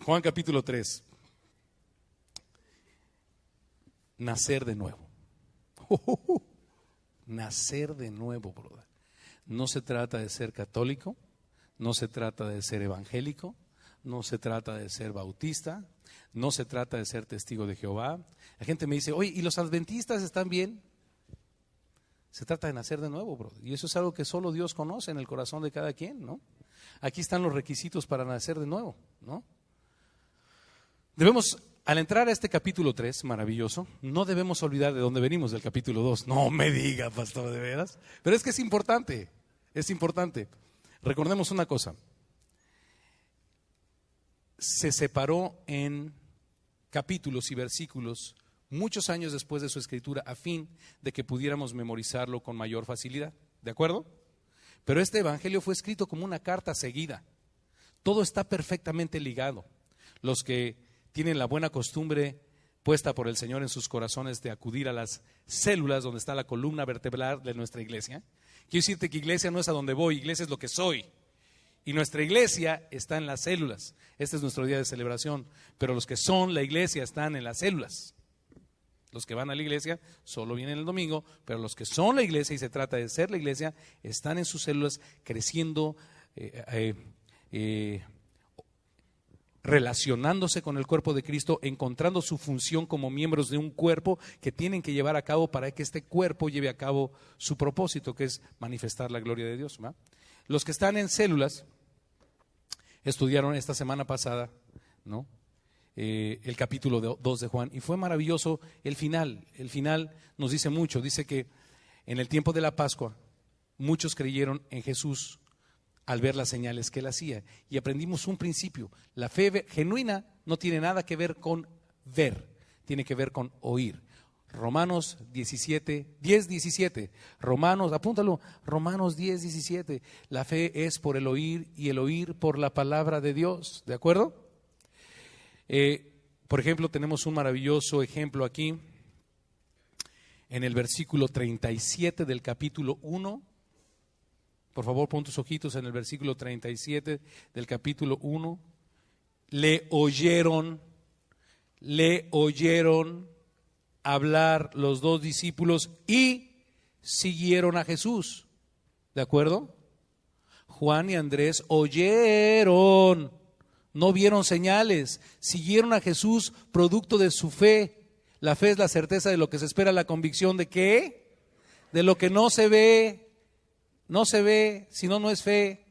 Juan capítulo 3. Nacer de nuevo. Nacer de nuevo, brother. No se trata de ser católico, no se trata de ser evangélico, no se trata de ser bautista, no se trata de ser testigo de Jehová. La gente me dice, oye, ¿y los adventistas están bien? Se trata de nacer de nuevo, brother. Y eso es algo que solo Dios conoce en el corazón de cada quien, ¿no? Aquí están los requisitos para nacer de nuevo, ¿no? Debemos, al entrar a este capítulo 3, maravilloso, no debemos olvidar de dónde venimos, del capítulo 2. No me diga, pastor, de veras. Pero es que es importante, es importante. Recordemos una cosa. Se separó en capítulos y versículos muchos años después de su escritura a fin de que pudiéramos memorizarlo con mayor facilidad. ¿De acuerdo? Pero este evangelio fue escrito como una carta seguida. Todo está perfectamente ligado. Los que tienen la buena costumbre puesta por el Señor en sus corazones de acudir a las células donde está la columna vertebral de nuestra iglesia. Quiero decirte que iglesia no es a donde voy, iglesia es lo que soy. Y nuestra iglesia está en las células. Este es nuestro día de celebración. Pero los que son la iglesia están en las células. Los que van a la iglesia solo vienen el domingo, pero los que son la iglesia, y se trata de ser la iglesia, están en sus células creciendo, relacionándose con el cuerpo de Cristo, encontrando su función como miembros de un cuerpo que tienen que llevar a cabo para que este cuerpo lleve a cabo su propósito, que es manifestar la gloria de Dios, ¿va? Los que están en células estudiaron esta semana pasada, ¿no? El capítulo 2 de Juan, y fue maravilloso el final. El final nos dice mucho. Dice que en el tiempo de la Pascua muchos creyeron en Jesús al ver las señales que él hacía, y aprendimos un principio. La fe genuina no tiene nada que ver con ver, tiene que ver con oír. Romanos 10:17. Romanos, apúntalo, Romanos 10:17. La fe es por el oír, y el oír por la palabra de Dios. ¿De acuerdo? Por ejemplo, tenemos un maravilloso ejemplo aquí en el versículo 37 del capítulo 1. Por favor, pon tus ojitos en el versículo 37 del capítulo 1. Le oyeron hablar los dos discípulos y siguieron a Jesús. ¿De acuerdo? Juan y Andrés oyeron. No vieron señales, siguieron a Jesús producto de su fe. La fe es la certeza de lo que se espera, la convicción de ¿qué? De lo que no se ve. No se ve, si no, no es fe.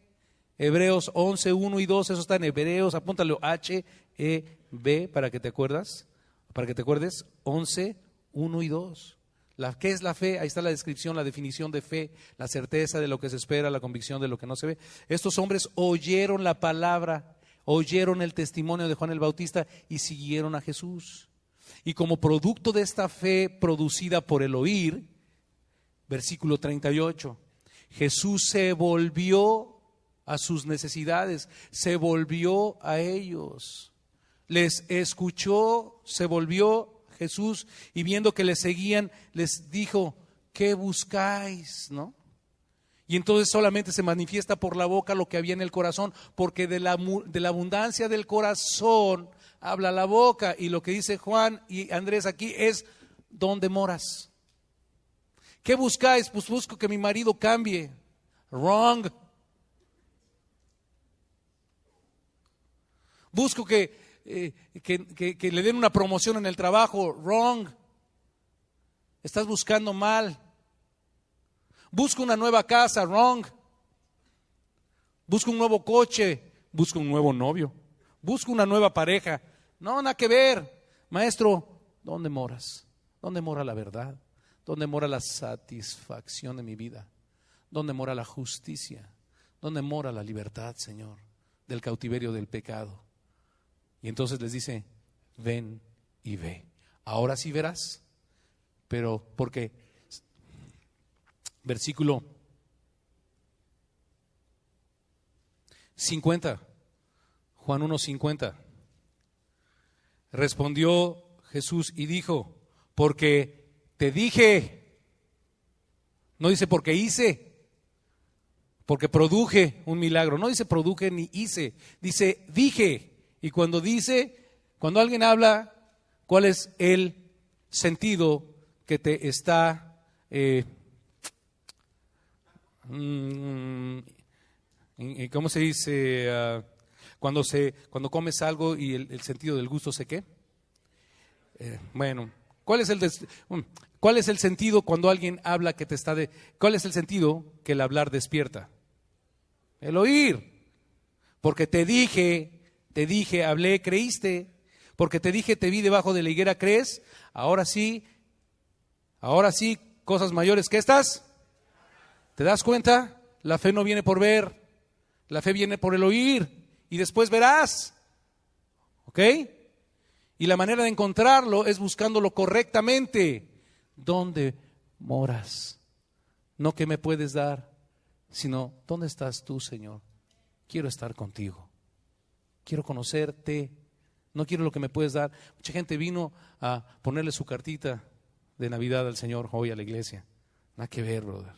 Hebreos 11, 1 y 2, eso está en Hebreos, apúntalo, H-E-B, para que te acuerdes, 11, 1 y 2. ¿Qué es la fe? Ahí está la descripción, la definición de fe, la certeza de lo que se espera, la convicción de lo que no se ve. Estos hombres oyeron la palabra, oyeron el testimonio de Juan el Bautista y siguieron a Jesús. Y como producto de esta fe producida por el oír, versículo 38, Jesús se volvió a sus necesidades, se volvió a ellos, les escuchó, se volvió Jesús, y viendo que le seguían, les dijo, ¿qué buscáis? ¿No? Y entonces solamente se manifiesta por la boca lo que había en el corazón, porque de la abundancia del corazón habla la boca. Y lo que dice Juan y Andrés aquí es, ¿dónde moras? ¿Qué buscáis? Pues busco que mi marido cambie. Wrong. Busco que le den una promoción en el trabajo. Wrong. Estás buscando mal. Busco una nueva casa. Wrong. Busco un nuevo coche. Busco un nuevo novio. Busco una nueva pareja. No, nada que ver. Maestro, ¿dónde moras? ¿Dónde mora la verdad? ¿Dónde mora la satisfacción de mi vida? ¿Dónde mora la justicia? ¿Dónde mora la libertad, Señor, del cautiverio del pecado? Y entonces les dice, ven y ve. Ahora sí verás, pero porque, versículo 50, Juan 1:50. Respondió Jesús y dijo, porque te dije, no dice porque hice, porque produje un milagro, no dice produje ni hice, dice dije. Y cuando alguien habla, ¿cuál es el sentido que te está ¿cómo se dice? Cuando comes algo y el sentido del gusto se qué? Bueno, ¿cuál es el sentido cuando alguien habla que te está ¿cuál es el sentido que el hablar despierta? El oír. Porque te dije, hablé, creíste. Porque te dije, te vi debajo de la higuera, ¿crees? Ahora sí, cosas mayores que estas. ¿Te das cuenta? La fe no viene por ver, la fe viene por el oír y después verás. ¿Ok? Y la manera de encontrarlo es buscándolo correctamente. ¿Dónde moras? No qué me puedes dar, sino ¿dónde estás tú, Señor? Quiero estar contigo, quiero conocerte, no quiero lo que me puedes dar. Mucha gente vino a ponerle su cartita de Navidad al Señor hoy a la iglesia. Nada que ver, brother,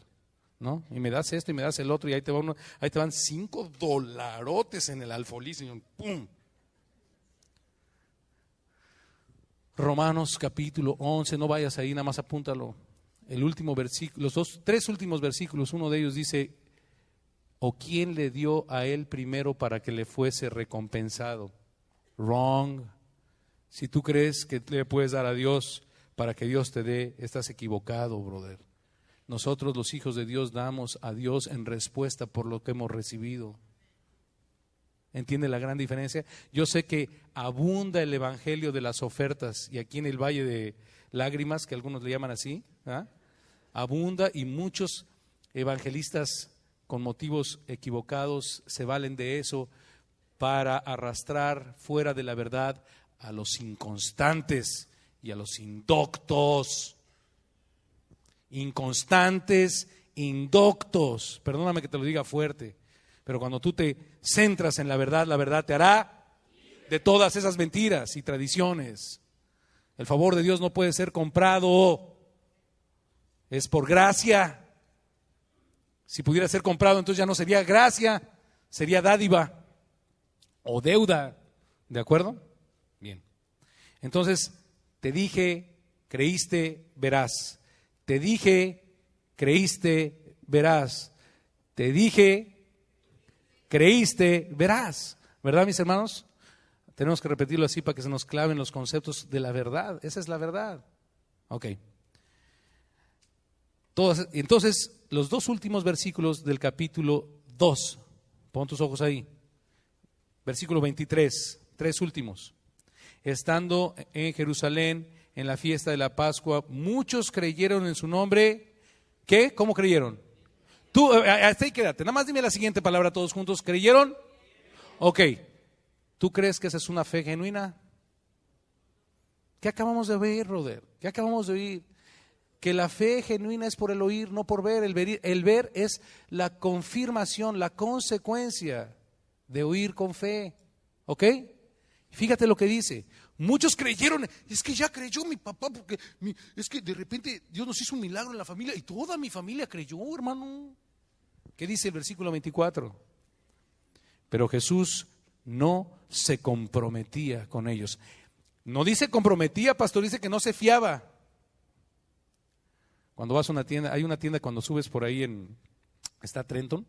¿no? Y me das esto y me das el otro y ahí te van $5 en el alfolí, Señor. ¡Pum! Romanos capítulo 11, no vayas ahí, nada más apúntalo. El último versículo, tres últimos versículos, uno de ellos dice: ¿o quién le dio a él primero para que le fuese recompensado? Wrong. Si tú crees que le puedes dar a Dios para que Dios te dé, estás equivocado, brother. Nosotros los hijos de Dios damos a Dios en respuesta por lo que hemos recibido. ¿Entiende la gran diferencia? Yo sé que abunda el evangelio de las ofertas, y aquí en el Valle de Lágrimas, que algunos le llaman así, ¿ah? Abunda, y muchos evangelistas con motivos equivocados se valen de eso para arrastrar fuera de la verdad a los inconstantes y a los indoctos. Inconstantes, indoctos. Perdóname que te lo diga fuerte, pero cuando tú te centras en la verdad te hará de todas esas mentiras y tradiciones. El favor de Dios no puede ser comprado, es por gracia. Si pudiera ser comprado, entonces ya no sería gracia, sería dádiva o deuda. ¿De acuerdo? Bien. Entonces, te dije, creíste, verás. Te dije, creíste, verás. Te dije, creíste, verás. ¿Verdad, mis hermanos? Tenemos que repetirlo así para que se nos claven los conceptos de la verdad. Esa es la verdad. Ok. Entonces, los dos últimos versículos del capítulo 2, pon tus ojos ahí, versículo 23, tres últimos. Estando en Jerusalén en la fiesta de la Pascua, muchos creyeron en su nombre. ¿Qué? ¿Cómo creyeron? Tú, hasta ahí quédate, nada más dime la siguiente palabra todos juntos. ¿Creyeron? Ok. ¿Tú crees que esa es una fe genuina? ¿Qué acabamos de oír, brother? ¿Qué acabamos de oír? Que la fe genuina es por el oír, no por ver. El ver es la confirmación, la consecuencia de oír con fe. ¿Ok? Fíjate lo que dice. Muchos creyeron. Es que ya creyó mi papá, porque es que de repente Dios nos hizo un milagro en la familia y toda mi familia creyó, hermano. ¿Qué dice el versículo 24? Pero Jesús no se comprometía con ellos. No dice comprometía, pastor, dice que no se fiaba. Cuando vas a una tienda, hay una tienda cuando subes por ahí está Trenton,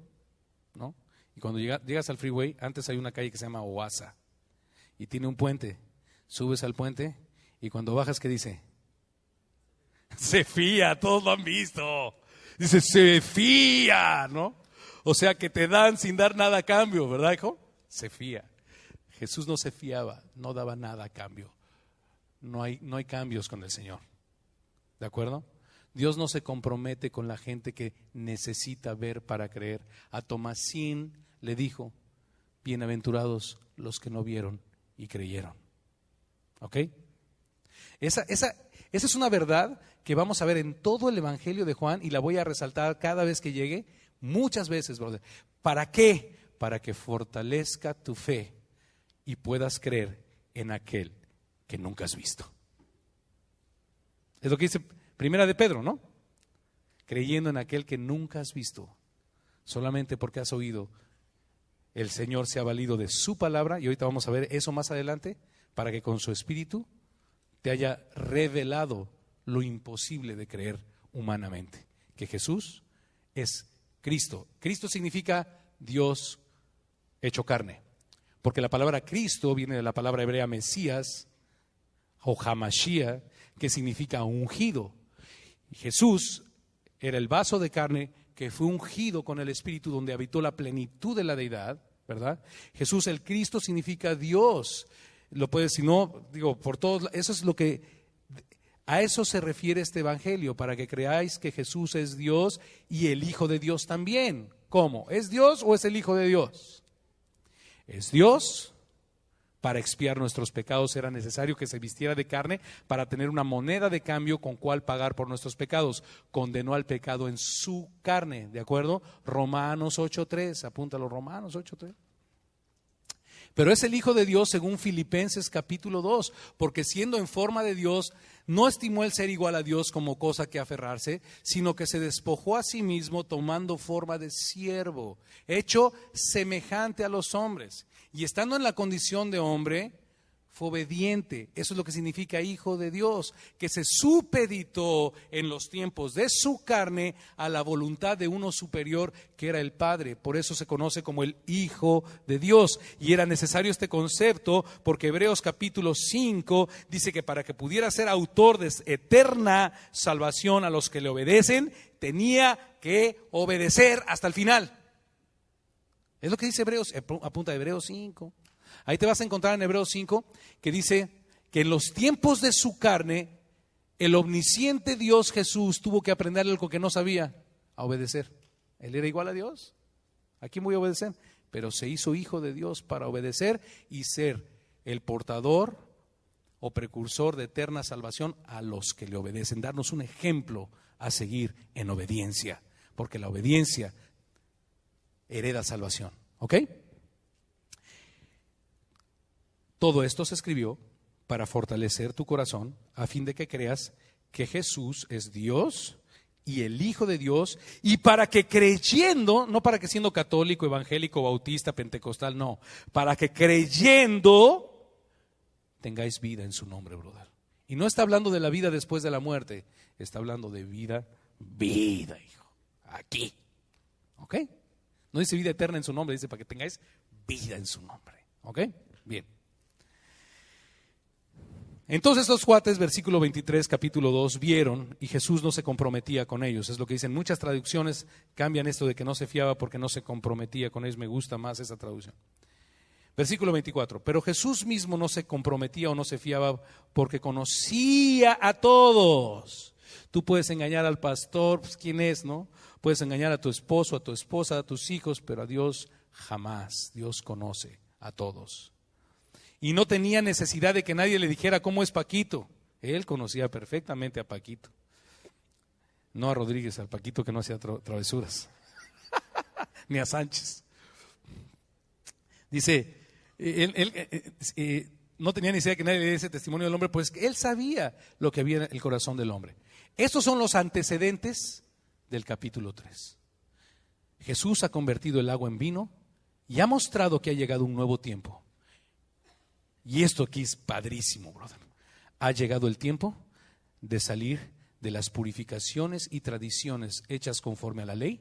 ¿no? Y cuando llegas al freeway, antes hay una calle que se llama Oasa y tiene un puente. Subes al puente y cuando bajas, ¿qué dice? Se fía, todos lo han visto. Dice, se fía, ¿no? O sea que te dan sin dar nada a cambio, ¿verdad, hijo? Se fía. Jesús no se fiaba, no daba nada a cambio. No hay cambios con el Señor. ¿De acuerdo? Dios no se compromete con la gente que necesita ver para creer. A Tomasín le dijo, bienaventurados los que no vieron y creyeron. ¿Ok? Esa es una verdad que vamos a ver en todo el Evangelio de Juan y la voy a resaltar cada vez que llegue, muchas veces, brother. ¿Para qué? Para que fortalezca tu fe y puedas creer en aquel que nunca has visto. Es lo que dice Primera de Pedro, ¿no? Creyendo en aquel que nunca has visto, solamente porque has oído el Señor se ha valido de su palabra, y ahorita vamos a ver eso más adelante, para que con su espíritu te haya revelado lo imposible de creer humanamente, que Jesús es Cristo. Cristo significa Dios hecho carne, porque la palabra Cristo viene de la palabra hebrea Mesías o Hamashiach, que significa ungido. Y Jesús era el vaso de carne que fue ungido con el Espíritu, donde habitó la plenitud de la deidad, ¿verdad? Jesús, el Cristo, significa Dios. Lo puedes, si no, digo, por todos, eso es lo que, a eso se refiere este evangelio, para que creáis que Jesús es Dios y el Hijo de Dios también. ¿Cómo? ¿Es Dios o es el Hijo de Dios? Es Dios. Para expiar nuestros pecados era necesario que se vistiera de carne para tener una moneda de cambio con cual pagar por nuestros pecados. Condenó al pecado en su carne, ¿de acuerdo? Romanos 8:3, apúntalo, Romanos 8:3. Pero es el Hijo de Dios según Filipenses capítulo 2, porque siendo en forma de Dios, no estimó el ser igual a Dios como cosa que aferrarse, sino que se despojó a sí mismo tomando forma de siervo, hecho semejante a los hombres. Y estando en la condición de hombre, fue obediente. Eso es lo que significa Hijo de Dios, que se supeditó en los tiempos de su carne a la voluntad de uno superior, que era el Padre. Por eso se conoce como el Hijo de Dios. Y era necesario este concepto porque Hebreos capítulo 5 dice que para que pudiera ser autor de eterna salvación a los que le obedecen, tenía que obedecer hasta el final. Es lo que dice Hebreos, apunta a Hebreos 5. Ahí te vas a encontrar en Hebreos 5 que dice que en los tiempos de su carne, el omnisciente Dios Jesús tuvo que aprender algo que no sabía, a obedecer. Él era igual a Dios. ¿A quién voy a obedecer? Pero se hizo hijo de Dios para obedecer y ser el portador o precursor de eterna salvación a los que le obedecen. Darnos un ejemplo a seguir en obediencia, porque la obediencia hereda salvación. ¿Ok? Todo esto se escribió para fortalecer tu corazón, a fin de que creas que Jesús es Dios y el Hijo de Dios, y para que creyendo, no para que siendo católico, evangélico, bautista, pentecostal, no, para que creyendo tengáis vida en su nombre, brother. Y no está hablando de la vida después de la muerte, está hablando de vida, hijo, aquí. ¿Ok? No dice vida eterna en su nombre, dice para que tengáis vida en su nombre. ¿Ok? Bien. Entonces los cuates, versículo 23, capítulo 2, vieron y Jesús no se comprometía con ellos. Es lo que dicen. Muchas traducciones cambian esto de que no se fiaba porque no se comprometía con ellos. Me gusta más esa traducción. Versículo 24. Pero Jesús mismo no se comprometía o no se fiaba porque conocía a todos. Tú puedes engañar al pastor, pues, ¿quién es, no? Puedes engañar a tu esposo, a tu esposa, a tus hijos, pero a Dios jamás. Dios conoce a todos. Y no tenía necesidad de que nadie le dijera cómo es Paquito. Él conocía perfectamente a Paquito. No a Rodríguez, al Paquito que no hacía travesuras. Ni a Sánchez. Dice, él no tenía necesidad de que nadie le diese testimonio del hombre, pues él sabía lo que había en el corazón del hombre. Estos son los antecedentes del capítulo 3. Jesús ha convertido el agua en vino y ha mostrado que ha llegado un nuevo tiempo. Y esto aquí es padrísimo, brother. Ha llegado el tiempo de salir de las purificaciones y tradiciones hechas conforme a la ley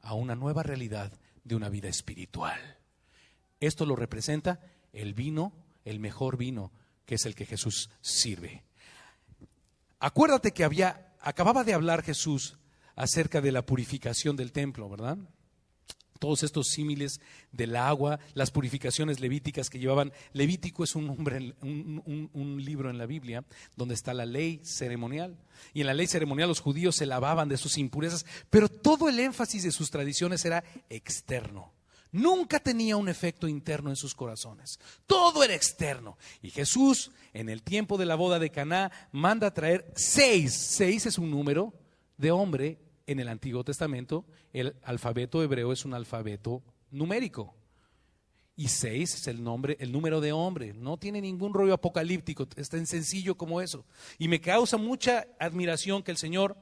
a una nueva realidad de una vida espiritual. Esto lo representa el vino, el mejor vino, que es el que Jesús sirve. Acuérdate que acababa de hablar Jesús acerca de la purificación del templo, ¿verdad? Todos estos símiles del agua, las purificaciones levíticas que llevaban. Levítico es un libro en la Biblia donde está la ley ceremonial. Y en la ley ceremonial los judíos se lavaban de sus impurezas, pero todo el énfasis de sus tradiciones era externo. Nunca tenía un efecto interno en sus corazones. Todo era externo. Y Jesús, en el tiempo de la boda de Caná, manda a traer 6. 6 es un número de hombre. En el Antiguo Testamento, el alfabeto hebreo es un alfabeto numérico. Y 6 es el número de hombre. No tiene ningún rollo apocalíptico, es tan sencillo como eso. Y me causa mucha admiración que el Señor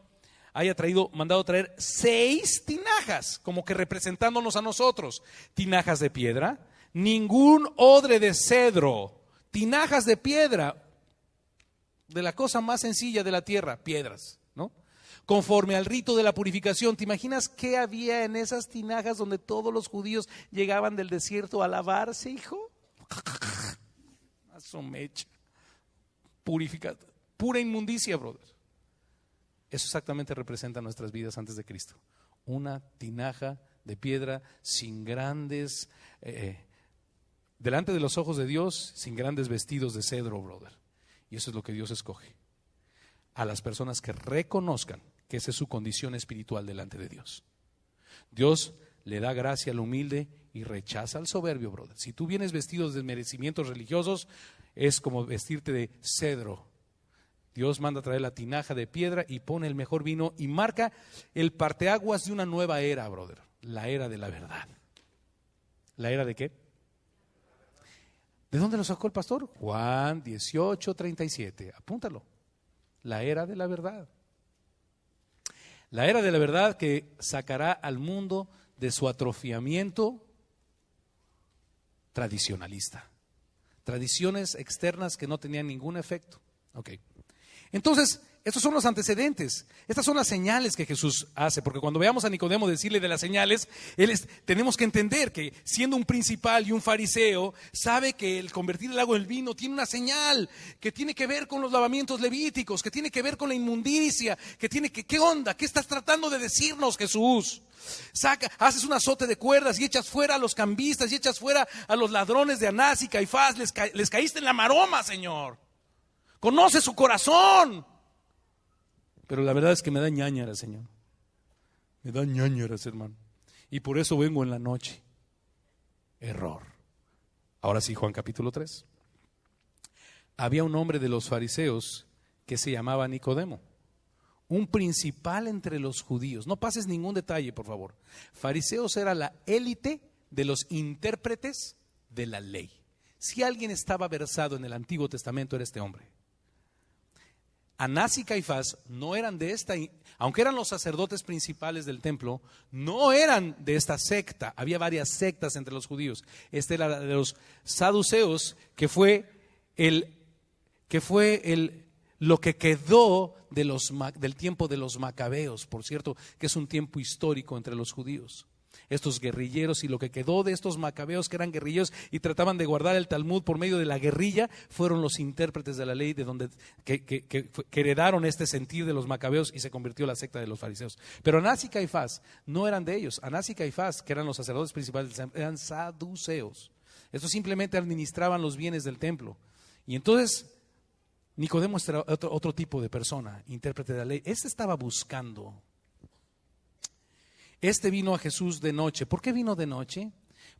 haya mandado traer 6 tinajas, como que representándonos a nosotros. Tinajas de piedra, ningún odre de cedro, tinajas de piedra, de la cosa más sencilla de la tierra, piedras, ¿no? Conforme al rito de la purificación. ¿Te imaginas qué había en esas tinajas donde todos los judíos llegaban del desierto a lavarse, hijo? A su mecha. Pura inmundicia, brother. Eso exactamente representa nuestras vidas antes de Cristo. Una tinaja de piedra sin grandes, delante de los ojos de Dios, sin grandes vestidos de cedro, brother. Y eso es lo que Dios escoge. A las personas que reconozcan que esa es su condición espiritual delante de Dios. Dios le da gracia al humilde y rechaza al soberbio, brother. Si tú vienes vestido de merecimientos religiosos, es como vestirte de cedro. Dios manda a traer la tinaja de piedra y pone el mejor vino y marca el parteaguas de una nueva era, brother. La era de la verdad. ¿La era de qué? ¿De dónde lo sacó el pastor? Juan 18:37. Apúntalo. La era de la verdad. La era de la verdad que sacará al mundo de su atrofiamiento tradicionalista. Tradiciones externas que no tenían ningún efecto. Ok. Entonces, estos son los antecedentes. Estas son las señales que Jesús hace. Porque cuando veamos a Nicodemo decirle de las señales, tenemos que entender que siendo un principal y un fariseo, sabe que el convertir el agua en vino tiene una señal que tiene que ver con los lavamientos levíticos, que tiene que ver con la inmundicia, ¿qué onda? ¿Qué estás tratando de decirnos, Jesús? Haces un azote de cuerdas y echas fuera a los cambistas y echas fuera a los ladrones de Anás y Caifás. Les caíste en la maroma, Señor. Conoce su corazón. Pero la verdad es que me da ñáñaras, Señor. Me da ñáñaras, hermano. Y por eso vengo en la noche. Error. Ahora sí, Juan capítulo 3. Había un hombre de los fariseos que se llamaba Nicodemo, un principal entre los judíos. No pases ningún detalle, por favor. Fariseos era la élite de los intérpretes de la ley. Si alguien estaba versado en el Antiguo Testamento, era este hombre. Anás y Caifás no eran de esta, aunque eran los sacerdotes principales del templo, no eran de esta secta. Había varias sectas entre los judíos. Este era de los saduceos, que fue lo que quedó del tiempo de los macabeos, por cierto, que es un tiempo histórico entre los judíos. Estos guerrilleros, y lo que quedó de estos macabeos que eran guerrilleros y trataban de guardar el Talmud por medio de la guerrilla, fueron los intérpretes de la ley que heredaron este sentir de los macabeos y se convirtió en la secta de los fariseos. Pero Anás y Caifás no eran de ellos. Anás y Caifás, que eran los sacerdotes principales, eran saduceos. Estos simplemente administraban los bienes del templo. Y entonces Nicodemo era otro tipo de persona, intérprete de la ley. Este estaba buscando. Este vino a Jesús de noche. ¿Por qué vino de noche?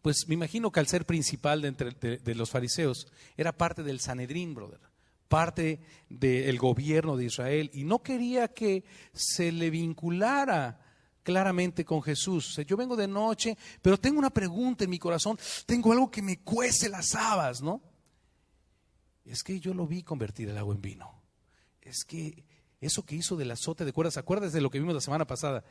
Pues me imagino que al ser principal de los fariseos, era parte del Sanedrín, brother, parte del gobierno de Israel, y no quería que se le vinculara claramente con Jesús. O sea, yo vengo de noche, pero tengo una pregunta en mi corazón, tengo algo que me cuece las habas, ¿no? Es que yo lo vi convertir el agua en vino. Es que eso que hizo del azote de cuerdas, ¿acuerdas de lo que vimos la semana pasada?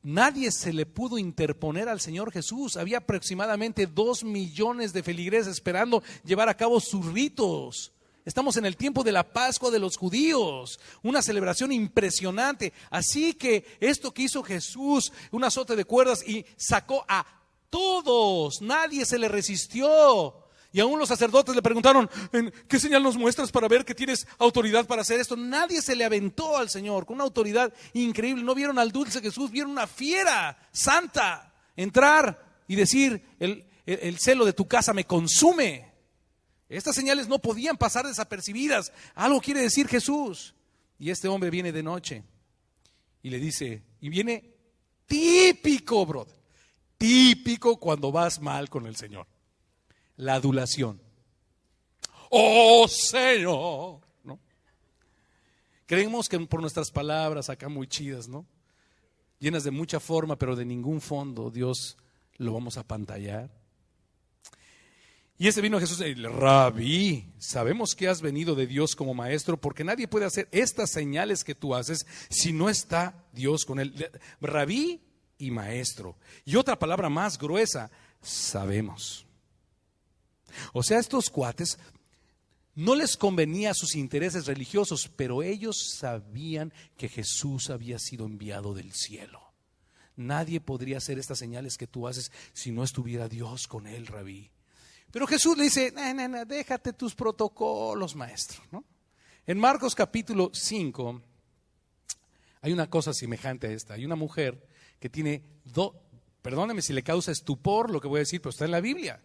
Nadie se le pudo interponer al Señor Jesús. Había aproximadamente 2 millones de feligreses esperando llevar a cabo sus ritos. Estamos en el tiempo de la Pascua de los judíos, una celebración impresionante. Así que esto que hizo Jesús, un azote de cuerdas, y sacó a todos, nadie se le resistió. Y aún los sacerdotes le preguntaron, ¿qué señal nos muestras para ver que tienes autoridad para hacer esto? Nadie se le aventó al Señor con una autoridad increíble. No vieron al dulce Jesús, vieron una fiera santa entrar y decir, el celo de tu casa me consume. Estas señales no podían pasar desapercibidas. Algo quiere decir Jesús. Y este hombre viene de noche y le dice, y viene típico, brother, típico cuando vas mal con el Señor. La adulación. ¡Oh, Señor! ¿No? Creemos que por nuestras palabras acá muy chidas, ¿no? Llenas de mucha forma, pero de ningún fondo, Dios lo vamos a apantallar. Y ese vino a Jesús y le Rabí, sabemos que has venido de Dios como maestro, porque nadie puede hacer estas señales que tú haces si no está Dios con él. Rabí y maestro. Y otra palabra más gruesa, sabemos. O sea, estos cuates no les convenía sus intereses religiosos, pero ellos sabían que Jesús había sido enviado del cielo. Nadie podría hacer estas señales que tú haces si no estuviera Dios con él, Rabí. Pero Jesús le dice, no, déjate tus protocolos, maestro, ¿no? En Marcos capítulo 5 hay una cosa semejante a esta. Hay una mujer que tiene, perdóneme si le causa estupor lo que voy a decir, pero está en la Biblia,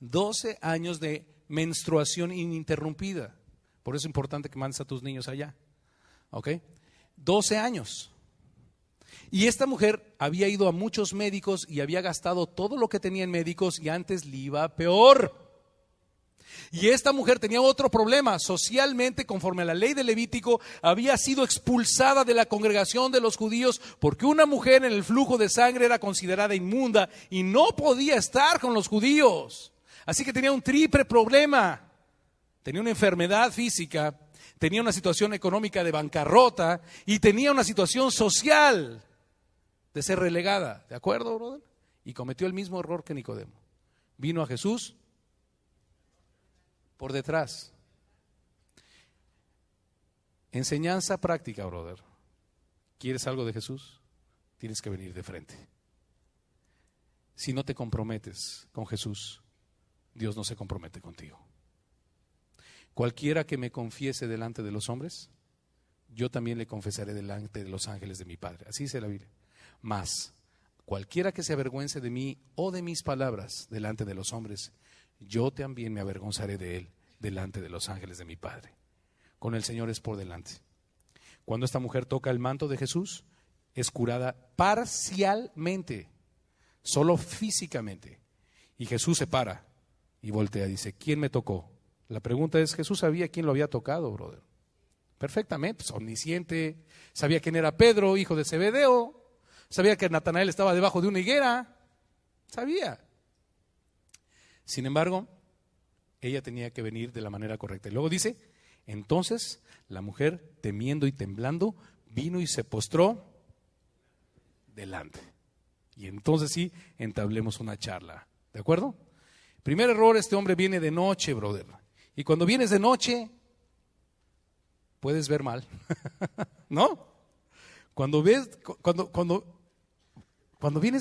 12 años de menstruación ininterrumpida. Por eso es importante que mandes a tus niños allá, ¿ok? 12 años. Y esta mujer había ido a muchos médicos y había gastado todo lo que tenía en médicos y antes le iba peor. Y esta mujer tenía otro problema. Socialmente, conforme a la ley de Levítico, había sido expulsada de la congregación de los judíos porque una mujer en el flujo de sangre era considerada inmunda y no podía estar con los judíos. Así que tenía un triple problema. Tenía una enfermedad física, tenía una situación económica de bancarrota y tenía una situación social de ser relegada, ¿de acuerdo, brother? Y cometió el mismo error que Nicodemo. Vino a Jesús por detrás. Enseñanza práctica, brother. ¿Quieres algo de Jesús? Tienes que venir de frente. Si no te comprometes con Jesús, Dios no se compromete contigo. Cualquiera que me confiese delante de los hombres, yo también le confesaré delante de los ángeles de mi Padre. Así dice la Biblia. Mas, cualquiera que se avergüence de mí o de mis palabras delante de los hombres, yo también me avergonzaré de él delante de los ángeles de mi Padre. Con el Señor es por delante. Cuando esta mujer toca el manto de Jesús, es curada parcialmente, solo físicamente. Y Jesús se para y voltea y dice, ¿quién me tocó? La pregunta es, Jesús sabía quién lo había tocado, brother. Perfectamente, pues, omnisciente, sabía quién era Pedro, hijo de Zebedeo, sabía que Natanael estaba debajo de una higuera, sabía. Sin embargo, ella tenía que venir de la manera correcta. Y luego dice, entonces la mujer, temiendo y temblando, vino y se postró delante. Y entonces sí, entablemos una charla, ¿de acuerdo? Primer error, este hombre viene de noche, brother. Y cuando vienes de noche, puedes ver mal, ¿no? Cuando vienes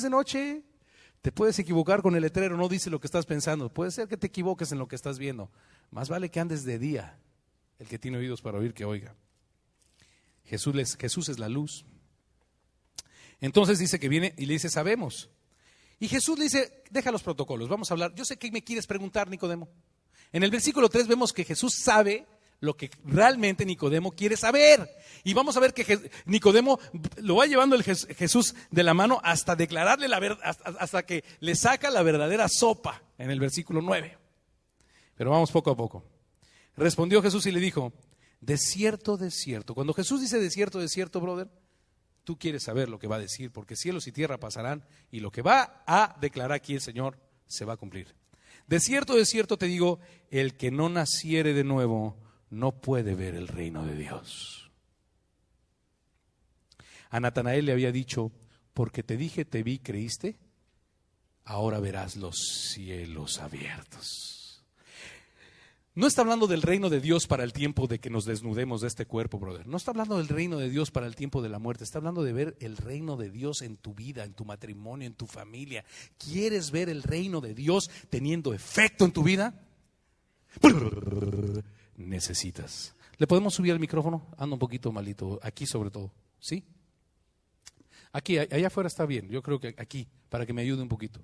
de noche, te puedes equivocar con el letrero, no dice lo que estás pensando. Puede ser que te equivoques en lo que estás viendo. Más vale que andes de día. El que tiene oídos para oír, que oiga. Jesús es la luz. Entonces dice que viene y le dice, sabemos. Y Jesús le dice, deja los protocolos, vamos a hablar. Yo sé que me quieres preguntar, Nicodemo. En el versículo 3 vemos que Jesús sabe lo que realmente Nicodemo quiere saber. Y vamos a ver que Nicodemo lo va llevando Jesús de la mano hasta declararle la verdad, hasta que le saca la verdadera sopa en el versículo 9. Pero vamos poco a poco. Respondió Jesús y le dijo, de cierto, cuando Jesús dice de cierto, brother, tú quieres saber lo que va a decir, porque cielos y tierra pasarán y lo que va a declarar aquí el Señor se va a cumplir. De cierto te digo, el que no naciere de nuevo no puede ver el reino de Dios. A Natanael le había dicho, porque te dije, te vi, creíste, ahora verás los cielos abiertos. No está hablando del reino de Dios para el tiempo de que nos desnudemos de este cuerpo, brother. No está hablando del reino de Dios para el tiempo de la muerte. Está hablando de ver el reino de Dios en tu vida, en tu matrimonio, en tu familia. ¿Quieres ver el reino de Dios teniendo efecto en tu vida? Necesitas. ¿Le podemos subir el micrófono? Anda un poquito malito, aquí sobre todo, ¿sí? Aquí, allá afuera está bien, yo creo que aquí, para que me ayude un poquito.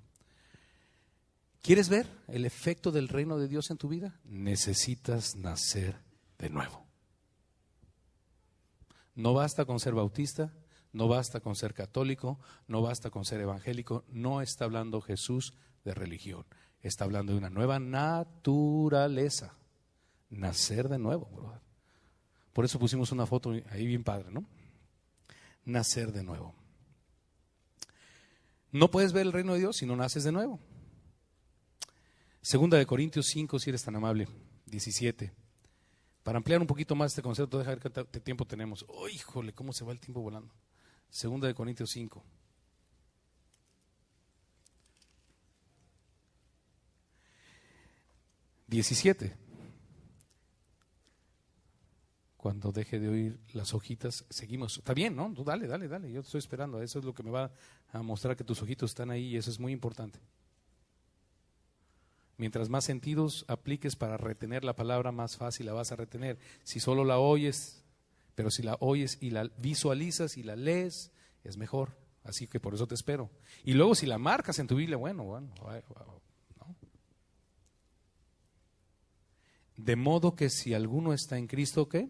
¿Quieres ver el efecto del reino de Dios en tu vida? Necesitas nacer de nuevo. No basta con ser bautista, no basta con ser católico, no basta con ser evangélico. No está hablando Jesús de religión, está hablando de una nueva naturaleza. Nacer de nuevo, brother. Por eso pusimos una foto ahí bien padre, ¿no? Nacer de nuevo. No puedes ver el reino de Dios si no naces de nuevo. Segunda de Corintios 5, si eres tan amable, 17. Para ampliar un poquito más este concepto, deja ver qué tiempo tenemos. ¡Oh, híjole, cómo se va el tiempo volando! Segunda de Corintios 5. (17) Cuando deje de oír las hojitas, seguimos. Está bien, ¿no? Tú dale, yo te estoy esperando. Eso es lo que me va a mostrar que tus ojitos están ahí y eso es muy importante. Mientras más sentidos apliques para retener la palabra, más fácil la vas a retener. Si solo la oyes, pero si la oyes y la visualizas y la lees, es mejor. Así que por eso te espero. Y luego si la marcas en tu Biblia, bueno. ¿No? De modo que si alguno está en Cristo, ¿qué?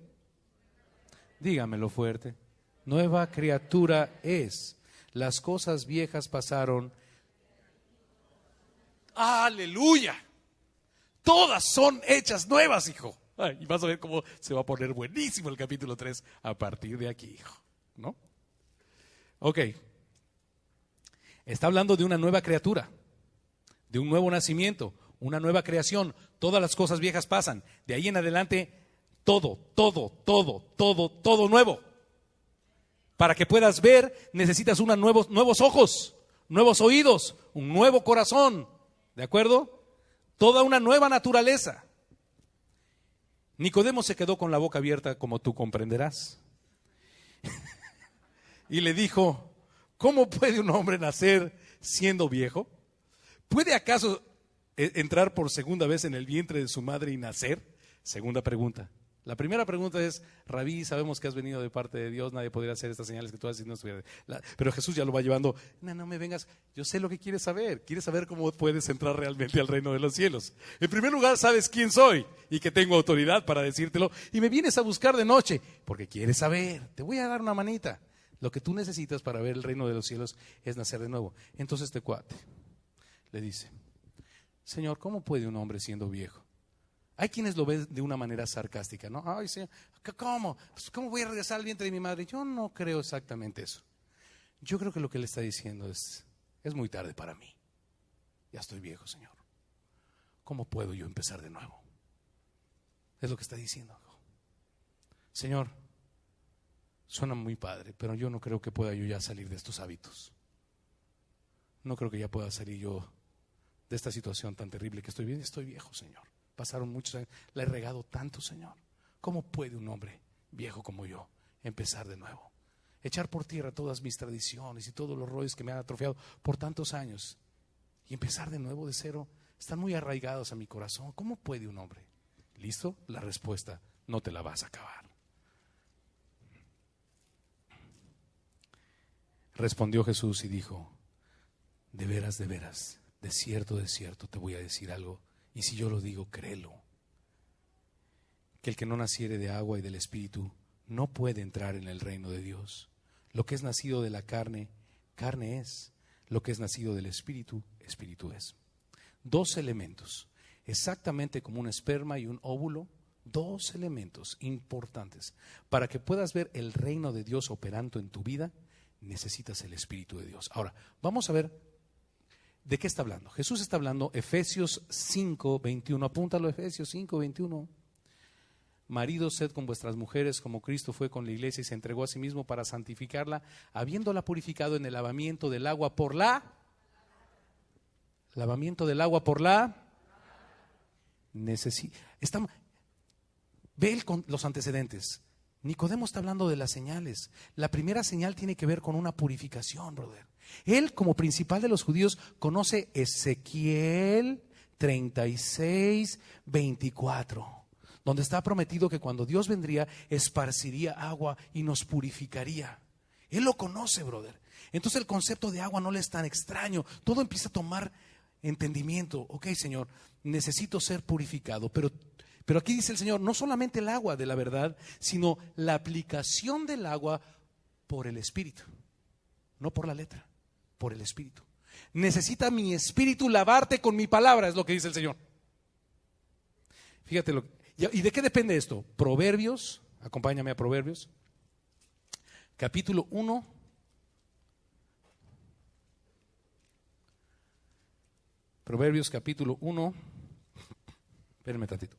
Dígamelo fuerte. Nueva criatura es. Las cosas viejas pasaron. ¡Aleluya! Todas son hechas nuevas, hijo. Ay, y vas a ver cómo se va a poner buenísimo el capítulo 3 a partir de aquí, hijo. ¿No? Ok. Está hablando de una nueva criatura, de un nuevo nacimiento, una nueva creación. Todas las cosas viejas pasan. De ahí en adelante, todo nuevo. Para que puedas ver, necesitas nuevos ojos, nuevos oídos, un nuevo corazón. ¿De acuerdo? Toda una nueva naturaleza. Nicodemo se quedó con la boca abierta, como tú comprenderás. Y le dijo, ¿cómo puede un hombre nacer siendo viejo? ¿Puede acaso entrar por segunda vez en el vientre de su madre y nacer? Segunda pregunta. La primera pregunta es, Rabí, sabemos que has venido de parte de Dios, nadie podría hacer estas señales que tú haces si no estuviera. Pero Jesús ya lo va llevando, no me vengas, yo sé lo que quieres saber cómo puedes entrar realmente al reino de los cielos. En primer lugar, sabes quién soy y que tengo autoridad para decírtelo y me vienes a buscar de noche porque quieres saber, te voy a dar una manita. Lo que tú necesitas para ver el reino de los cielos es nacer de nuevo. Entonces este cuate le dice, Señor, ¿cómo puede un hombre siendo viejo? Hay quienes lo ven de una manera sarcástica, ¿no? Ay, Señor, ¿cómo? ¿Cómo voy a regresar al vientre de mi madre? Yo no creo exactamente eso. Yo creo que lo que le está diciendo es muy tarde para mí. Ya estoy viejo, Señor. ¿Cómo puedo yo empezar de nuevo? Es lo que está diciendo. Señor, suena muy padre, pero yo no creo que pueda yo ya salir de estos hábitos. No creo que ya pueda salir yo de esta situación tan terrible que estoy viviendo. Estoy viejo, Señor. Pasaron muchos años, la he regado tanto, Señor. ¿Cómo puede un hombre viejo como yo empezar de nuevo? Echar por tierra todas mis tradiciones y todos los rollos que me han atrofiado por tantos años y empezar de nuevo de cero. Están muy arraigados a mi corazón. ¿Cómo puede un hombre? ¿Listo? La respuesta, no te la vas a acabar. Respondió Jesús y dijo, de veras, de cierto te voy a decir algo. Y si yo lo digo, créelo, que el que no naciere de agua y del Espíritu no puede entrar en el reino de Dios. Lo que es nacido de la carne, carne es. Lo que es nacido del Espíritu, Espíritu es. Dos elementos, exactamente como un esperma y un óvulo, dos elementos importantes. Para que puedas ver el reino de Dios operando en tu vida, necesitas el Espíritu de Dios. Ahora, vamos a ver. ¿De qué está hablando? Jesús está hablando Efesios 5:21. Apúntalo, Efesios 5:21. Maridos, sed con vuestras mujeres como Cristo fue con la iglesia y se entregó a sí mismo para santificarla, habiéndola purificado en el lavamiento del agua por la ve los antecedentes. Nicodemo está hablando de las señales. La primera señal tiene que ver con una purificación, brother. Él, como principal de los judíos, conoce Ezequiel 36:24, donde está prometido que cuando Dios vendría, esparciría agua y nos purificaría. Él lo conoce, brother. Entonces el concepto de agua no le es tan extraño. Todo empieza a tomar entendimiento. Ok, Señor, necesito ser purificado, pero aquí dice el Señor, no solamente el agua de la verdad, sino la aplicación del agua por el Espíritu, no por la letra, por el Espíritu. Necesita mi Espíritu lavarte con mi palabra, es lo que dice el Señor. Fíjate, ¿y de qué depende esto? Proverbios, acompáñame a Proverbios, capítulo 1. Proverbios capítulo 1. Espérenme tantito.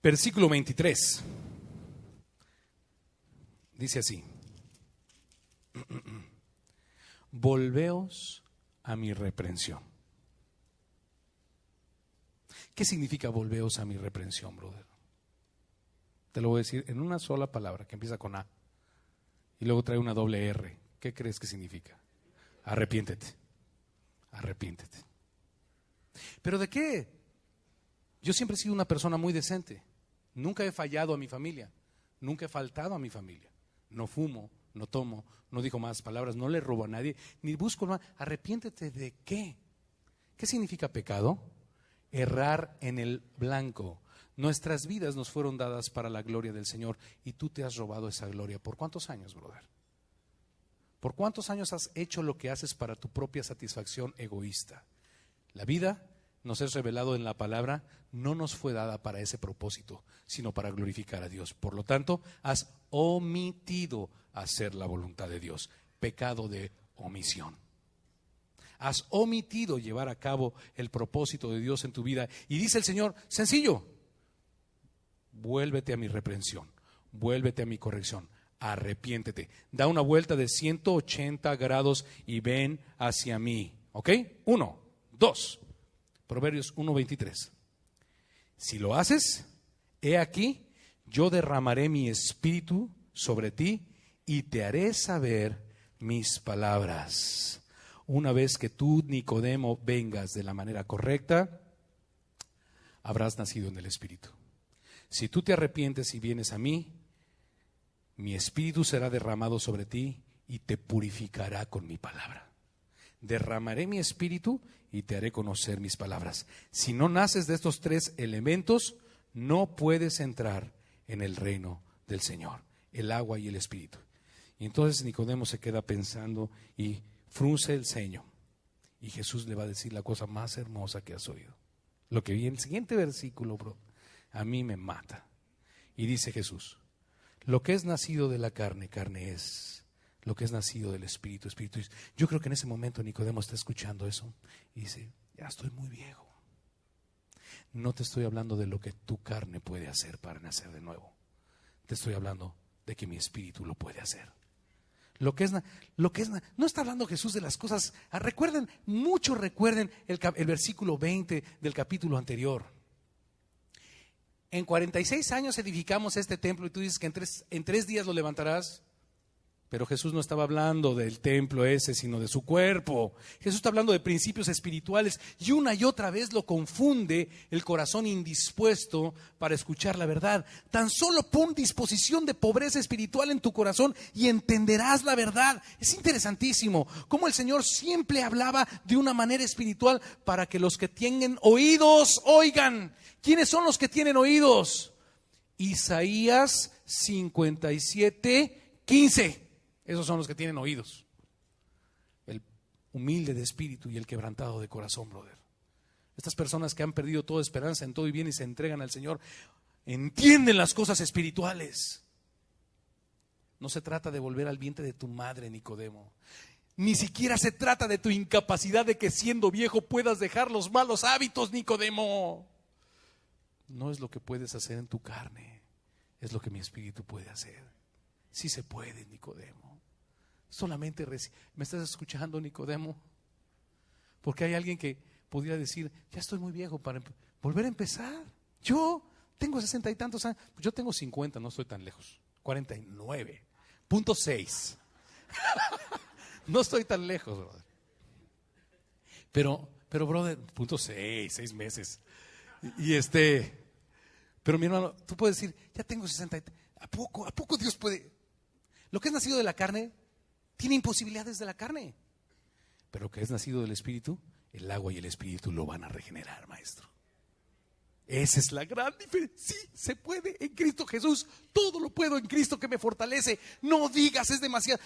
Versículo 23. Dice así: volveos a mi reprensión. ¿Qué significa volveos a mi reprensión, brother? Te lo voy a decir en una sola palabra que empieza con A y luego trae una doble R. ¿Qué crees que significa? Arrepiéntete. Arrepiéntete. ¿Pero de qué? Yo siempre he sido una persona muy decente. Nunca he fallado a mi familia. Nunca he faltado a mi familia. No fumo, no tomo, no digo malas palabras, no le robo a nadie, ni busco más. ¿Arrepiéntete de qué? ¿Qué significa pecado? Errar en el blanco. Nuestras vidas nos fueron dadas para la gloria del Señor y tú te has robado esa gloria. ¿Por cuántos años, brother? ¿Por cuántos años has hecho lo que haces para tu propia satisfacción egoísta? La vida, nos es revelado en la palabra, no nos fue dada para ese propósito, sino para glorificar a Dios. Por lo tanto, has omitido hacer la voluntad de Dios. Pecado de omisión. Has omitido llevar a cabo el propósito de Dios en tu vida. Y dice el Señor, sencillo: vuélvete a mi reprensión, vuélvete a mi corrección, arrepiéntete. Da una vuelta de 180 grados y ven hacia mí. ¿Ok? 1, 2. Proverbios 1:23. Si lo haces, he aquí, yo derramaré mi espíritu sobre ti y te haré saber mis palabras. Una vez que tú, Nicodemo, vengas de la manera correcta, habrás nacido en el espíritu. Si tú te arrepientes y vienes a mí, mi espíritu será derramado sobre ti y te purificará con mi palabra. Derramaré mi espíritu y te haré conocer mis palabras. Si no naces de estos tres elementos, no puedes entrar en el reino del Señor, el agua y el espíritu. Y entonces Nicodemo se queda pensando y frunce el ceño. Y Jesús le va a decir la cosa más hermosa que has oído. Lo que vi en el siguiente versículo, bro, a mí me mata. Y dice Jesús: lo que es nacido de la carne, carne es. Lo que es nacido del espíritu, espíritu es. Yo creo que en ese momento Nicodemo está escuchando eso y dice: ya estoy muy viejo. No te estoy hablando de lo que tu carne puede hacer para nacer de nuevo. Te estoy hablando de que mi espíritu lo puede hacer. No está hablando Jesús de las cosas. Recuerden el versículo 20 del capítulo anterior. En 46 años edificamos este templo y tú dices que en tres días lo levantarás. Pero Jesús no estaba hablando del templo ese, sino de su cuerpo. Jesús está hablando de principios espirituales y una y otra vez lo confunde el corazón indispuesto para escuchar la verdad. Tan solo pon disposición de pobreza espiritual en tu corazón y entenderás la verdad. Es interesantísimo cómo el Señor siempre hablaba de una manera espiritual para que los que tienen oídos oigan. ¿Quiénes son los que tienen oídos? Isaías 57:15. Esos son los que tienen oídos. El humilde de espíritu y el quebrantado de corazón, brother. Estas personas que han perdido toda esperanza en todo y bien y se entregan al Señor, entienden las cosas espirituales. No se trata de volver al vientre de tu madre, Nicodemo. Ni siquiera se trata de tu incapacidad de que siendo viejo puedas dejar los malos hábitos, Nicodemo. No es lo que puedes hacer en tu carne, es lo que mi espíritu puede hacer. Sí se puede, Nicodemo. Solamente ¿me estás escuchando, Nicodemo? Porque hay alguien que podría decir: ya estoy muy viejo para volver a empezar. Yo tengo 60 y tantos años. Yo tengo 50, no estoy tan lejos. 49.6. No estoy tan lejos, brother. Pero brother, .6 meses. Pero mi hermano, tú puedes decir: ya tengo 60. ¿A poco Dios puede? Lo que es nacido de la carne tiene imposibilidades de la carne. Pero lo que es nacido del espíritu, el agua y el espíritu lo van a regenerar, maestro. Esa es la gran diferencia. Sí, se puede en Cristo Jesús. Todo lo puedo en Cristo que me fortalece. No digas es demasiado.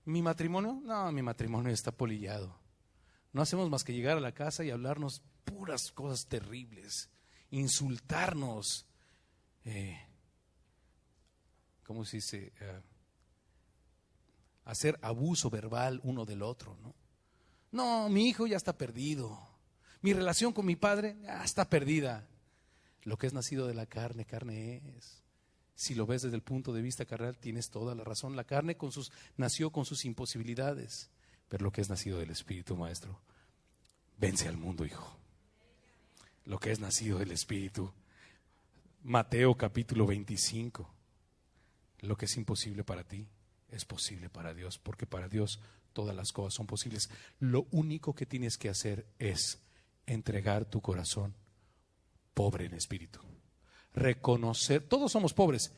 ¿Mi matrimonio? No, mi matrimonio está polillado. No hacemos más que llegar a la casa y hablarnos puras cosas terribles, insultarnos. ¿Cómo se dice? hacer abuso verbal uno del otro, ¿no? No, mi hijo ya está perdido. Mi relación con mi padre ya está perdida. Lo que es nacido de la carne, carne es. Si lo ves desde el punto de vista carnal, tienes toda la razón. La carne nació con sus imposibilidades. Pero lo que es nacido del Espíritu, maestro, vence al mundo, hijo. Lo que es nacido del Espíritu. Mateo capítulo 25. Lo que es imposible para ti es posible para Dios, porque para Dios todas las cosas son posibles. Lo único que tienes que hacer es entregar tu corazón pobre en espíritu. Reconocer, todos somos pobres.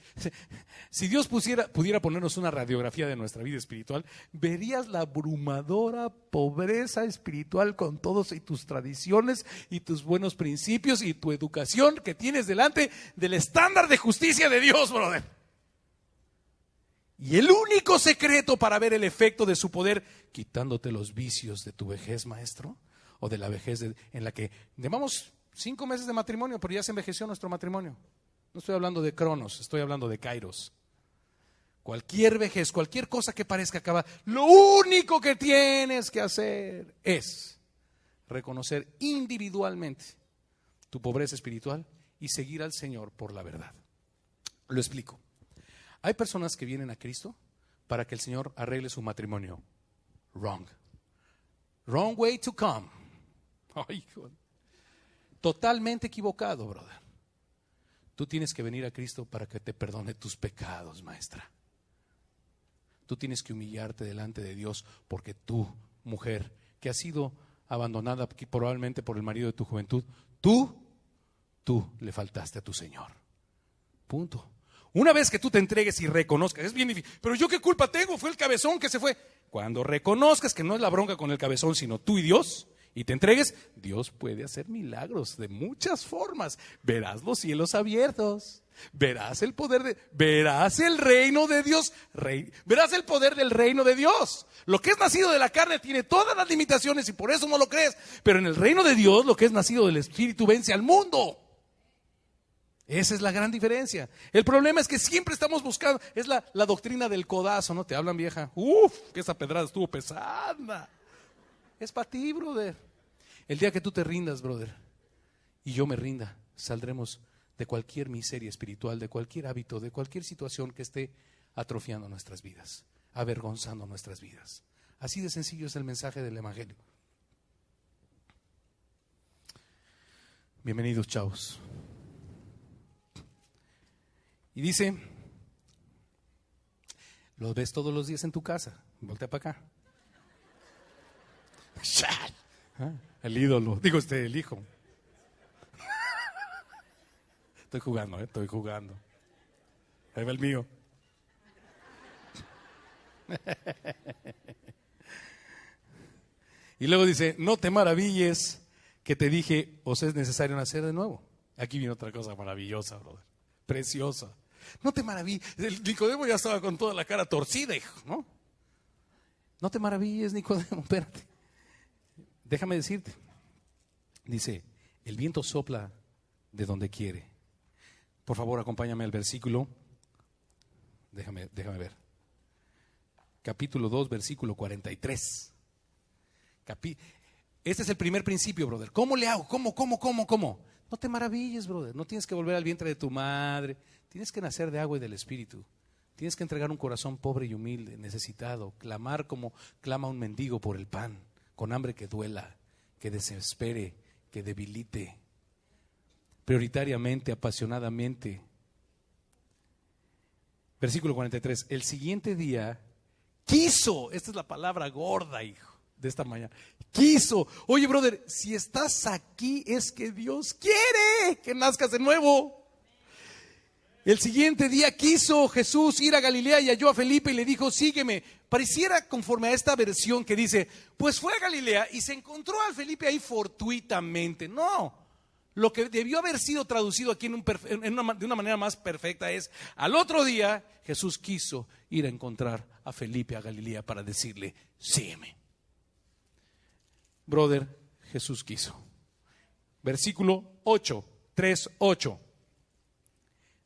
Si Dios pudiera ponernos una radiografía de nuestra vida espiritual, verías la abrumadora pobreza espiritual con todos y tus tradiciones y tus buenos principios y tu educación que tienes delante del estándar de justicia de Dios, brother. Y el único secreto para ver el efecto de su poder, quitándote los vicios de tu vejez, maestro, o de la vejez en la que llevamos 5 meses de matrimonio, pero ya se envejeció nuestro matrimonio. No estoy hablando de Cronos, estoy hablando de Kairos. Cualquier vejez, cualquier cosa que parezca acabar, lo único que tienes que hacer es reconocer individualmente tu pobreza espiritual y seguir al Señor por la verdad. Lo explico. Hay personas que vienen a Cristo para que el Señor arregle su matrimonio. Wrong. Wrong way to come. Ay, hijo. Totalmente equivocado, brother. Tú tienes que venir a Cristo para que te perdone tus pecados, maestra. Tú tienes que humillarte delante de Dios porque tú, mujer, que has sido abandonada probablemente por el marido de tu juventud, tú le faltaste a tu Señor. Punto. Una vez que tú te entregues y reconozcas, es bien difícil, pero yo qué culpa tengo, fue el cabezón que se fue. Cuando reconozcas que no es la bronca con el cabezón, sino tú y Dios, y te entregues, Dios puede hacer milagros de muchas formas. Verás los cielos abiertos, verás el poder verás el reino de Dios, verás el poder del reino de Dios. Lo que es nacido de la carne tiene todas las limitaciones y por eso no lo crees, pero en el reino de Dios lo que es nacido del Espíritu vence al mundo. Esa es la gran diferencia. El problema es que siempre estamos buscando, es la doctrina del codazo, ¿no? Te hablan, vieja, que esa pedrada estuvo pesada. Es para ti, brother. El día que tú te rindas, brother, y yo me rinda, saldremos de cualquier miseria espiritual, de cualquier hábito, de cualquier situación que esté atrofiando nuestras vidas, avergonzando nuestras vidas. Así de sencillo es el mensaje del Evangelio. Bienvenidos, chavos. Y dice, los ves todos los días en tu casa, voltea para acá. El ídolo, el hijo. Estoy jugando. Ahí va el mío. Y luego dice, no te maravilles que te dije, os es necesario nacer de nuevo. Aquí viene otra cosa maravillosa, brother, preciosa. No te maravilles, el Nicodemo ya estaba con toda la cara torcida, hijo, ¿no? No te maravilles, Nicodemo, espérate. Déjame decirte, dice, el viento sopla de donde quiere. Por favor, acompáñame al versículo, déjame ver. Capítulo 2, versículo 43. Este es el primer principio, brother. ¿Cómo le hago? ¿Cómo? No te maravilles, brother. No tienes que volver al vientre de tu madre. Tienes que nacer de agua y del Espíritu. Tienes que entregar un corazón pobre y humilde, necesitado. Clamar como clama un mendigo por el pan. Con hambre que duela, que desespere, que debilite. Prioritariamente, apasionadamente. Versículo 43. El siguiente día quiso. Esta es la palabra gorda, hijo, de esta mañana. Quiso. Oye, brother, si estás aquí es que Dios quiere que nazcas de nuevo. El siguiente día quiso Jesús ir a Galilea y halló a Felipe y le dijo, sígueme. Pareciera conforme a esta versión que dice, pues fue a Galilea y se encontró a Felipe ahí fortuitamente. No, lo que debió haber sido traducido aquí de una manera más perfecta es, al otro día Jesús quiso ir a encontrar a Felipe a Galilea para decirle, sígueme. Brother, Jesús quiso. Versículo 8, 3:8.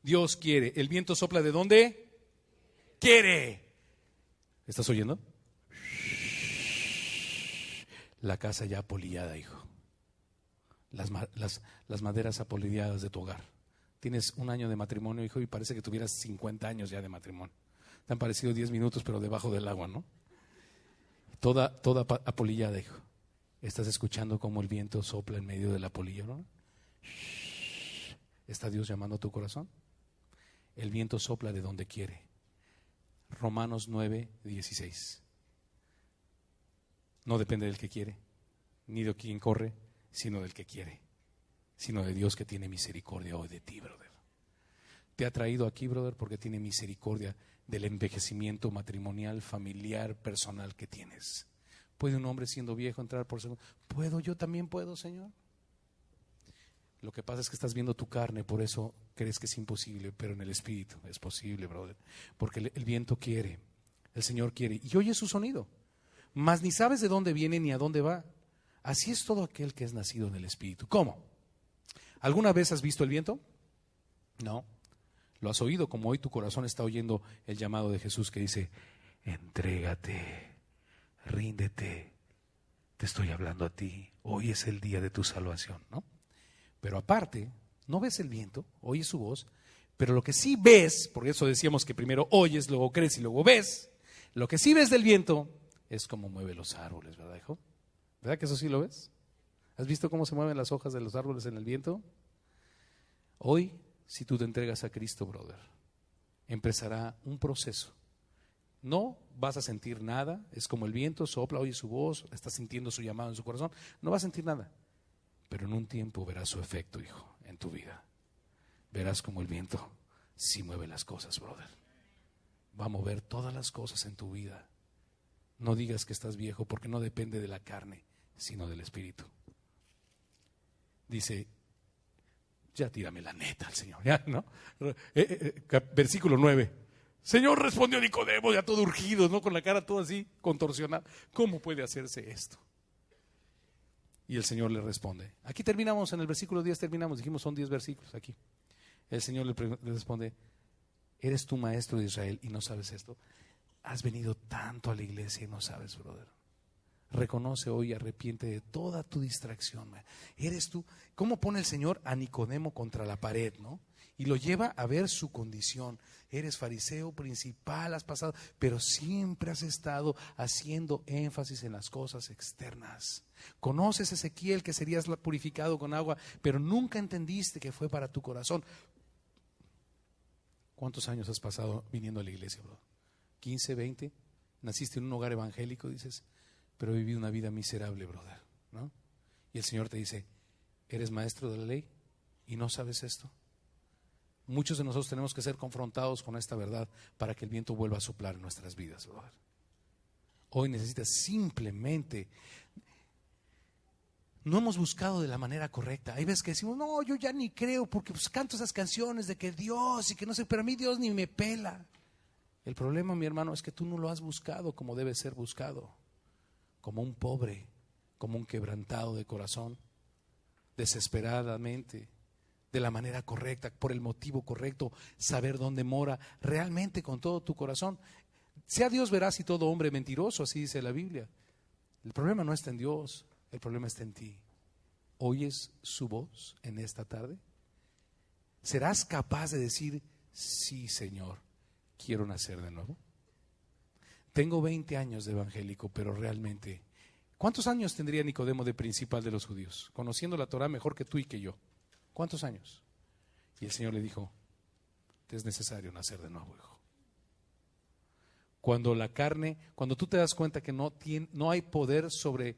Dios quiere. ¿El viento sopla de dónde? Quiere. ¿Estás oyendo? La casa ya apolillada, hijo. Las maderas apolilladas de tu hogar. Tienes 1 año de matrimonio, hijo, y parece que tuvieras 50 años ya de matrimonio. Te han parecido 10 minutos, pero debajo del agua, ¿no? Toda apolillada, hijo. Estás escuchando cómo el viento sopla en medio de la polilla, ¿no? ¿Está Dios llamando a tu corazón? El viento sopla de donde quiere. Romanos 9:16. No depende del que quiere, ni de quien corre, sino del que quiere, sino de Dios que tiene misericordia hoy de ti, brother. Te ha traído aquí, brother, porque tiene misericordia del envejecimiento matrimonial, familiar, personal que tienes. ¿Puede un hombre siendo viejo entrar por segundo? ¿Puedo? Yo también puedo, Señor. Lo que pasa es que estás viendo tu carne, por eso crees que es imposible, pero en el Espíritu es posible, brother. Porque el viento quiere, el Señor quiere, y oye su sonido, mas ni sabes de dónde viene ni a dónde va. Así es todo aquel que es nacido del Espíritu. ¿Cómo? ¿Alguna vez has visto el viento? No. Lo has oído, como hoy tu corazón está oyendo el llamado de Jesús que dice: entrégate, ríndete, te estoy hablando a ti, hoy es el día de tu salvación, ¿no? Pero aparte, no ves el viento, oyes su voz, pero lo que sí ves, por eso decíamos que primero oyes, luego crees y luego ves, lo que sí ves del viento es cómo mueve los árboles, ¿verdad, hijo? ¿Verdad que eso sí lo ves? ¿Has visto cómo se mueven las hojas de los árboles en el viento? Hoy, si tú te entregas a Cristo, brother, empezará un proceso. No vas a sentir nada, es como el viento, sopla, oye su voz, estás sintiendo su llamado en su corazón, no vas a sentir nada. Pero en un tiempo verás su efecto, hijo, en tu vida. Verás como el viento sí mueve las cosas, brother. Va a mover todas las cosas en tu vida. No digas que estás viejo, porque no depende de la carne, sino del Espíritu. Dice, ya tírame la neta al Señor, ya, ¿no? Versículo 9. Señor, respondió Nicodemo, ya todo urgido, ¿no? Con la cara toda así, contorsionada. ¿Cómo puede hacerse esto? Y el Señor le responde. Aquí terminamos, en el versículo 10 terminamos, dijimos son 10 versículos aquí. El Señor le responde: ¿eres tú maestro de Israel y no sabes esto? Has venido tanto a la iglesia y no sabes, brother. Reconoce hoy y arrepiente de toda tu distracción. Eres tú. ¿Cómo pone el Señor a Nicodemo contra la pared, no? Y lo lleva a ver su condición. Eres fariseo principal, has pasado, pero siempre has estado haciendo énfasis en las cosas externas. Conoces a Ezequiel que serías purificado con agua, pero nunca entendiste que fue para tu corazón. ¿Cuántos años has pasado viniendo a la iglesia, bro? 15, 20. Naciste en un hogar evangélico, dices, pero he vivido una vida miserable, brother, ¿no? Y el Señor te dice: ¿eres maestro de la ley y no sabes esto? Muchos de nosotros tenemos que ser confrontados con esta verdad para que el viento vuelva a soplar en nuestras vidas, brother. Hoy necesitas simplemente. No hemos buscado de la manera correcta. Hay veces que decimos: no, yo ya ni creo, porque pues canto esas canciones de que Dios y que no sé, pero a mí Dios ni me pela. El problema, mi hermano, es que tú no lo has buscado como debe ser buscado, como un pobre, como un quebrantado de corazón, desesperadamente, de la manera correcta, por el motivo correcto, saber dónde mora realmente con todo tu corazón. Sea Dios veraz y todo hombre mentiroso, así dice la Biblia. El problema no está en Dios, el problema está en ti. ¿Oyes su voz en esta tarde? ¿Serás capaz de decir: sí, Señor, quiero nacer de nuevo? Tengo 20 años de evangélico, pero realmente, ¿cuántos años tendría Nicodemo de principal de los judíos? Conociendo la Torah mejor que tú y que yo. ¿Cuántos años? Y el Señor le dijo: te es necesario nacer de nuevo, hijo. Cuando la carne, cuando tú te das cuenta que no hay poder sobre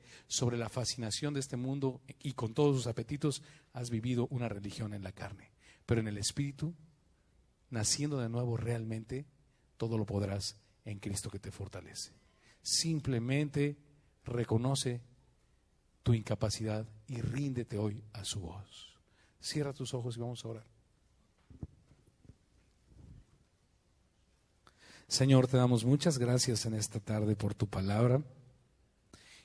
la fascinación de este mundo y con todos sus apetitos, has vivido una religión en la carne. Pero en el Espíritu, naciendo de nuevo realmente, todo lo podrás en Cristo que te fortalece. Simplemente reconoce tu incapacidad y ríndete hoy a su voz. Cierra tus ojos y vamos a orar. Señor, te damos muchas gracias en esta tarde por tu palabra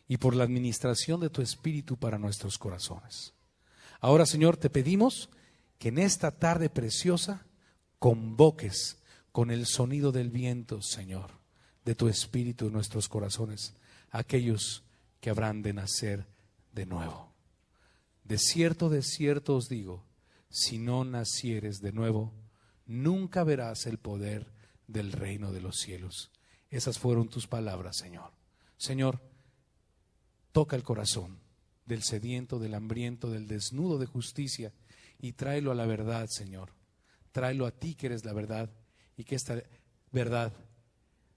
y por la administración de tu Espíritu para nuestros corazones. Ahora, Señor, te pedimos que en esta tarde preciosa convoques con el sonido del viento, Señor, de tu espíritu en nuestros corazones, aquellos que habrán de nacer de nuevo. De cierto os digo, si no nacieres de nuevo, nunca verás el poder del reino de los cielos. Esas fueron tus palabras, Señor. Señor, toca el corazón del sediento, del hambriento, del desnudo de justicia y tráelo a la verdad, Señor. Tráelo a ti que eres la verdad y que esta verdad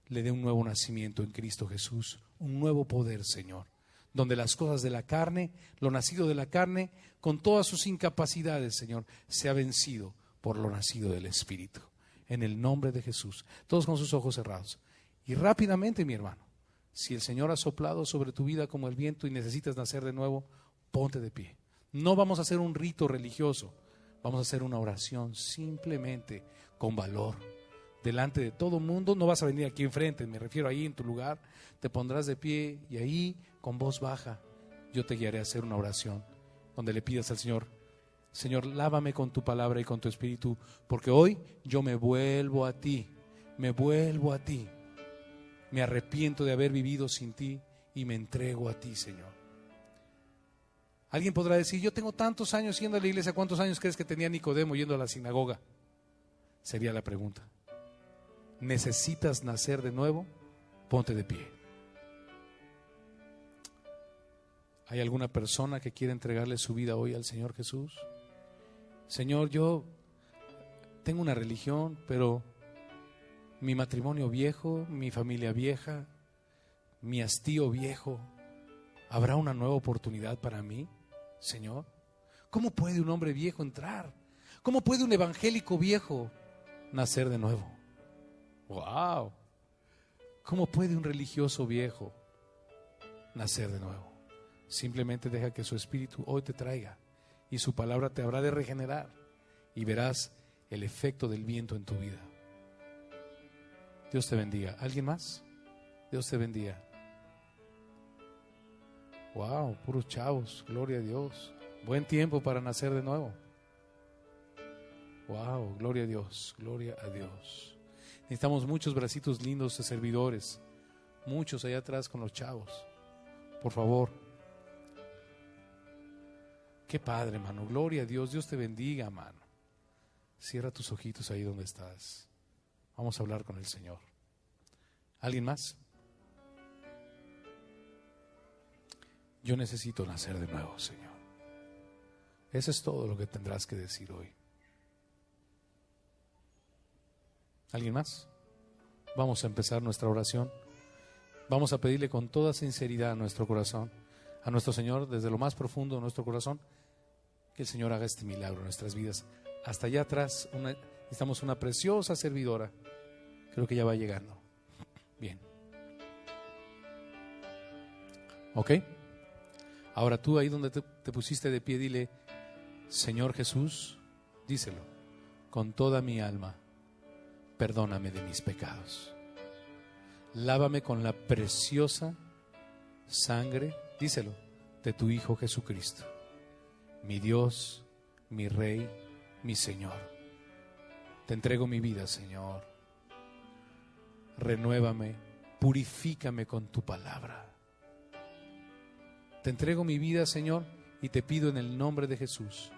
le dé un nuevo nacimiento en Cristo Jesús, un nuevo poder, Señor, donde las cosas de la carne, lo nacido de la carne, con todas sus incapacidades, Señor, sea vencido por lo nacido del Espíritu. En el nombre de Jesús, todos con sus ojos cerrados. Y rápidamente, mi hermano, si el Señor ha soplado sobre tu vida como el viento y necesitas nacer de nuevo, ponte de pie. No vamos a hacer un rito religioso, vamos a hacer una oración simplemente con valor. Delante de todo mundo, no vas a venir aquí enfrente, me refiero ahí en tu lugar, te pondrás de pie y ahí con voz baja yo te guiaré a hacer una oración donde le pidas al Señor: Señor, lávame con tu palabra y con tu espíritu, porque hoy yo me vuelvo a ti, me arrepiento de haber vivido sin ti y me entrego a ti, Señor. Alguien podrá decir: yo tengo tantos años yendo a la iglesia. ¿Cuántos años crees que tenía Nicodemo yendo a la sinagoga? Sería la pregunta. ¿Necesitas nacer de nuevo? Ponte de pie. ¿Hay alguna persona que quiere entregarle su vida hoy al Señor Jesús? Señor, yo tengo una religión, pero mi matrimonio viejo, mi familia vieja, mi hastío viejo, ¿habrá una nueva oportunidad para mí, Señor? ¿Cómo puede un hombre viejo entrar? ¿Cómo puede un evangélico viejo nacer de nuevo? ¡Wow! ¿Cómo puede un religioso viejo nacer de nuevo? Simplemente deja que su espíritu hoy te traiga y su palabra te habrá de regenerar y verás el efecto del viento en tu vida. Dios te bendiga. ¿Alguien más? Dios te bendiga. Wow, puros chavos, gloria a Dios. Buen tiempo para nacer de nuevo. Wow, gloria a Dios, gloria a Dios. Necesitamos muchos bracitos lindos de servidores, muchos allá atrás con los chavos. Por favor. Qué padre, hermano, gloria a Dios. Dios te bendiga, hermano. Cierra tus ojitos ahí donde estás. Vamos a hablar con el Señor. ¿Alguien más? Yo necesito nacer de nuevo, Señor. Eso es todo lo que tendrás que decir hoy. ¿Alguien más? Vamos a empezar nuestra oración. Vamos a pedirle con toda sinceridad a nuestro corazón, a nuestro Señor, desde lo más profundo de nuestro corazón, que el Señor haga este milagro en nuestras vidas. Hasta allá atrás estamos una preciosa servidora. Creo que ya va llegando. Bien. ¿Ok? Ahora tú ahí donde te pusiste de pie, dile: Señor Jesús, díselo, con toda mi alma, perdóname de mis pecados. Lávame con la preciosa sangre, díselo, de tu Hijo Jesucristo. Mi Dios, mi Rey, mi Señor. Te entrego mi vida, Señor. Renuévame, purifícame con tu palabra. Te entrego mi vida, Señor, y te pido en el nombre de Jesús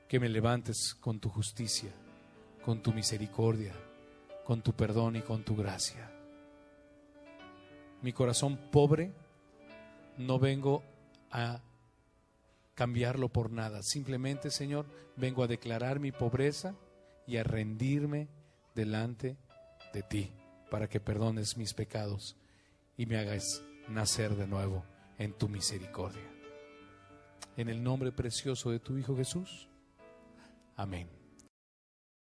que me levantes con tu justicia, con tu misericordia, con tu perdón y con tu gracia. Mi corazón pobre no vengo a cambiarlo por nada. Simplemente, Señor, vengo a declarar mi pobreza y a rendirme delante de ti para que perdones mis pecados y me hagas nacer de nuevo en tu misericordia. En el nombre precioso de tu Hijo Jesús. Amén.